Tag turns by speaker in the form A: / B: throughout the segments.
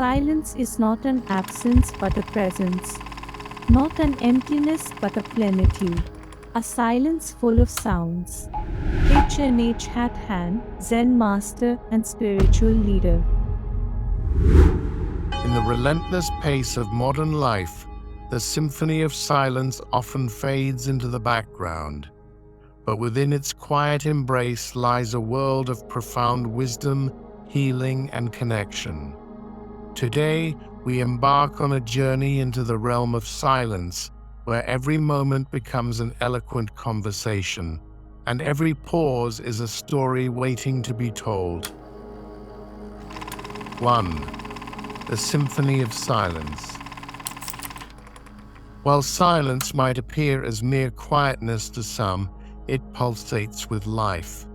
A: Silence is not an absence but a presence, not an emptiness but a plenitude, a silence full of sounds. H Hat Han, Zen master and spiritual leader.
B: In the relentless pace of modern life, the symphony of silence often fades into the background. But within its quiet embrace lies a world of profound wisdom, healing, and connection. Today, we embark on a journey into the realm of silence, where every moment becomes an eloquent conversation, and every pause is a story waiting to be told. 1. The Symphony of Silence. While silence might appear as mere quietness to some, it pulsates with life.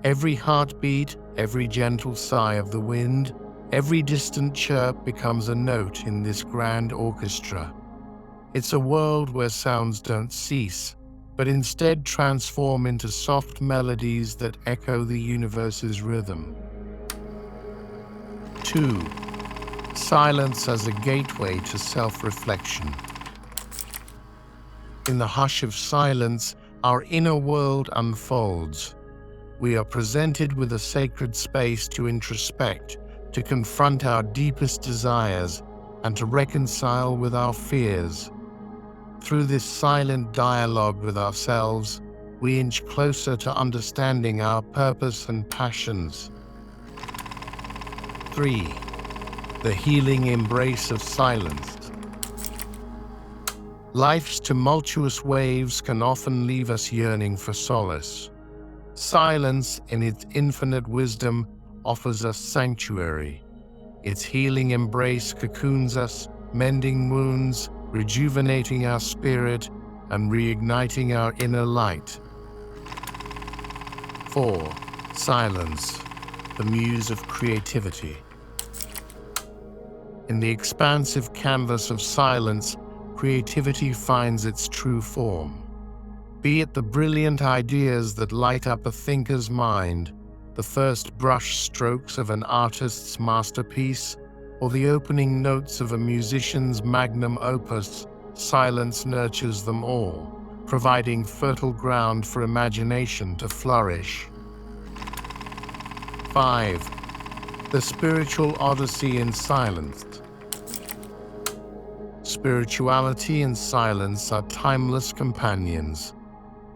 B: Every heartbeat, every gentle sigh of the wind, every distant chirp becomes a note in this grand orchestra. It's a world where sounds don't cease, but instead transform into soft melodies that echo the universe's rhythm. 2. Silence as a gateway to self-reflection. In the hush of silence, our inner world unfolds. We are presented with a sacred space to introspect, to confront our deepest desires, and to reconcile with our fears. Through this silent dialogue with ourselves, we inch closer to understanding our purpose and passions. 3. The healing embrace of silence. Life's tumultuous waves can often leave us yearning for solace. Silence, in its infinite wisdom, offers us sanctuary. Its healing embrace cocoons us, mending wounds, rejuvenating our spirit, and reigniting our inner light. 4. Silence, the muse of creativity. In the expansive canvas of silence, creativity finds its true form. Be it the brilliant ideas that light up a thinker's mind, the first brush strokes of an artist's masterpiece, or the opening notes of a musician's magnum opus, silence nurtures them all, providing fertile ground for imagination to flourish. 5. The spiritual odyssey in silence. Spirituality and silence are timeless companions.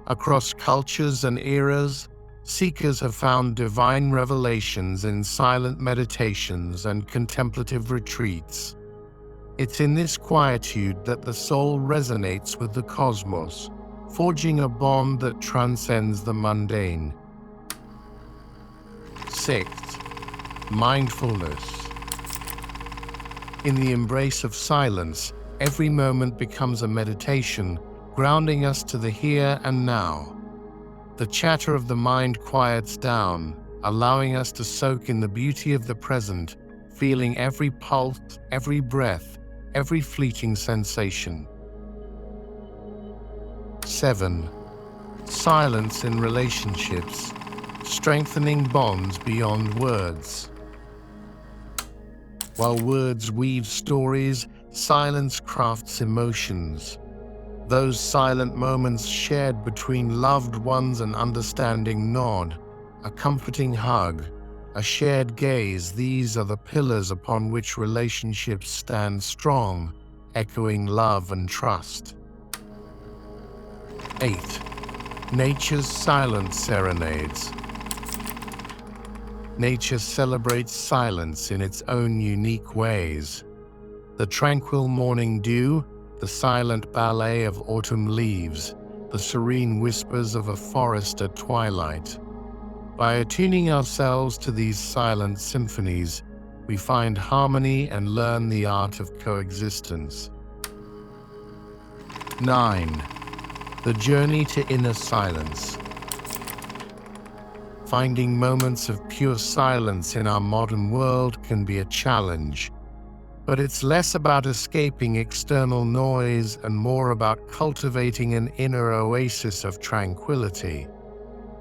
B: Across cultures and eras, seekers have found divine revelations in silent meditations and contemplative retreats. It's in this quietude that the soul resonates with the cosmos, forging a bond that transcends the mundane. 6. Mindfulness. In the embrace of silence, every moment becomes a meditation, grounding us to the here and now. The chatter of the mind quiets down, allowing us to soak in the beauty of the present, feeling every pulse, every breath, every fleeting sensation. 7. Silence in relationships, strengthening bonds beyond words. While words weave stories, silence crafts emotions. Those silent moments shared between loved ones, an understanding nod, a comforting hug, a shared gaze, these are the pillars upon which relationships stand strong, echoing love and trust. 8. Nature's silent serenades. Nature celebrates silence in its own unique ways. The tranquil morning dew, the silent ballet of autumn leaves, the serene whispers of a forest at twilight. By attuning ourselves to these silent symphonies, we find harmony and learn the art of coexistence. 9. The journey to inner silence. Finding moments of pure silence in our modern world can be a challenge. But it's less about escaping external noise and more about cultivating an inner oasis of tranquility.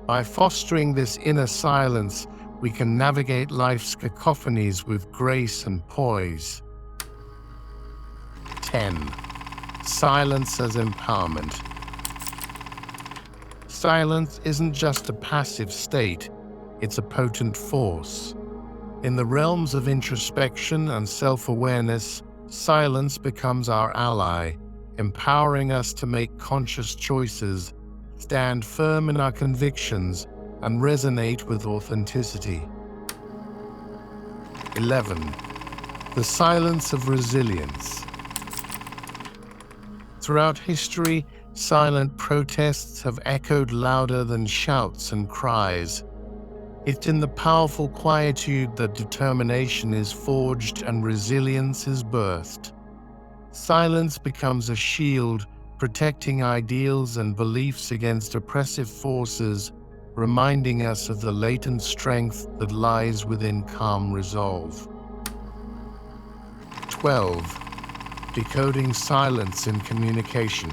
B: By fostering this inner silence, we can navigate life's cacophonies with grace and poise. 10. Silence as empowerment. Silence isn't just a passive state, it's a potent force. In the realms of introspection and self-awareness, silence becomes our ally, empowering us to make conscious choices, stand firm in our convictions, and resonate with authenticity. 11. The silence of resilience. Throughout history, silent protests have echoed louder than shouts and cries. It's in the powerful quietude that determination is forged and resilience is birthed. Silence becomes a shield, protecting ideals and beliefs against oppressive forces, reminding us of the latent strength that lies within calm resolve. 12. Decoding silence in communication.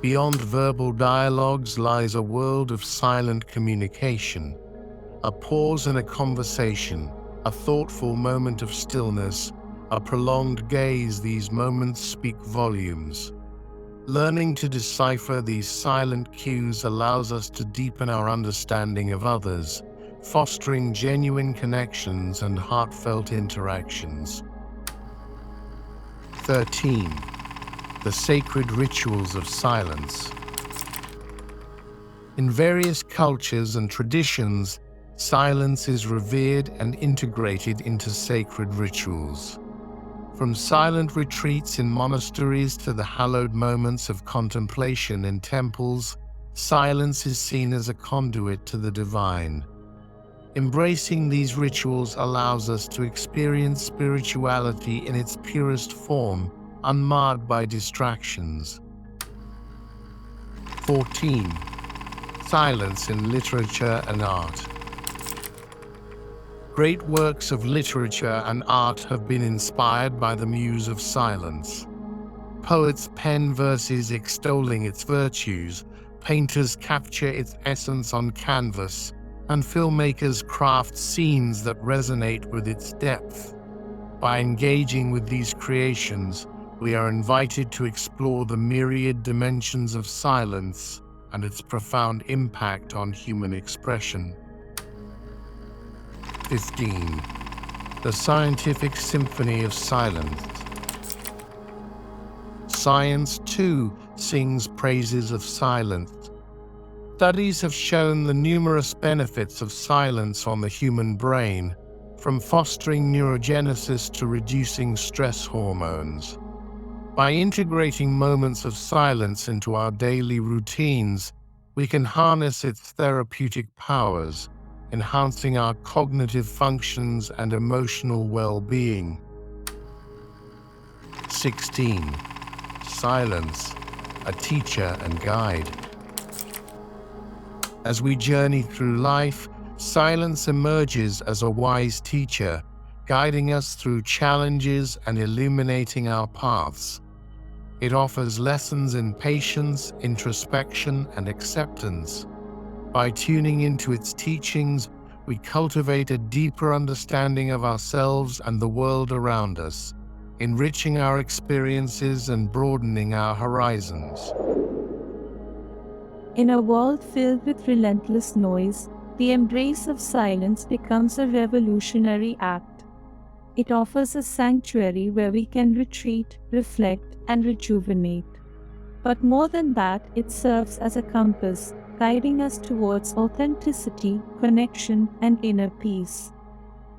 B: Beyond verbal dialogues lies a world of silent communication. A pause in a conversation, a thoughtful moment of stillness, a prolonged gaze, these moments speak volumes. Learning to decipher these silent cues allows us to deepen our understanding of others, fostering genuine connections and heartfelt interactions. 13. The sacred rituals of silence. In various cultures and traditions, silence is revered and integrated into sacred rituals. From silent retreats in monasteries to the hallowed moments of contemplation in temples, silence is seen as a conduit to the divine. Embracing these rituals allows us to experience spirituality in its purest form, unmarred by distractions. 14. Silence in literature and art. Great works of literature and art have been inspired by the muse of silence. Poets pen verses extolling its virtues, painters capture its essence on canvas, and filmmakers craft scenes that resonate with its depth. By engaging with these creations, we are invited to explore the myriad dimensions of silence and its profound impact on human expression. 15. The scientific symphony of silence. Science, too, sings praises of silence. Studies have shown the numerous benefits of silence on the human brain, from fostering neurogenesis to reducing stress hormones. By integrating moments of silence into our daily routines, we can harness its therapeutic powers, enhancing our cognitive functions and emotional well-being. 16. Silence, a teacher and guide. As we journey through life, silence emerges as a wise teacher, guiding us through challenges and illuminating our paths. It offers lessons in patience, introspection, and acceptance. By tuning into its teachings, we cultivate a deeper understanding of ourselves and the world around us, enriching our experiences and broadening our horizons.
A: In a world filled with relentless noise, the embrace of silence becomes a revolutionary act. It offers a sanctuary where we can retreat, reflect, and rejuvenate. But more than that, it serves as a compass, guiding us towards authenticity, connection, and inner peace.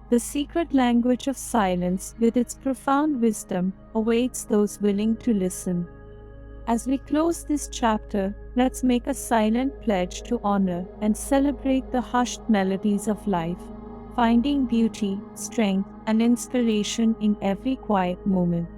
A: The secret language of silence, with its profound wisdom, awaits those willing to listen. As we close this chapter, let's make a silent pledge to honor and celebrate the hushed melodies of life, finding beauty, strength, and inspiration in every quiet moment.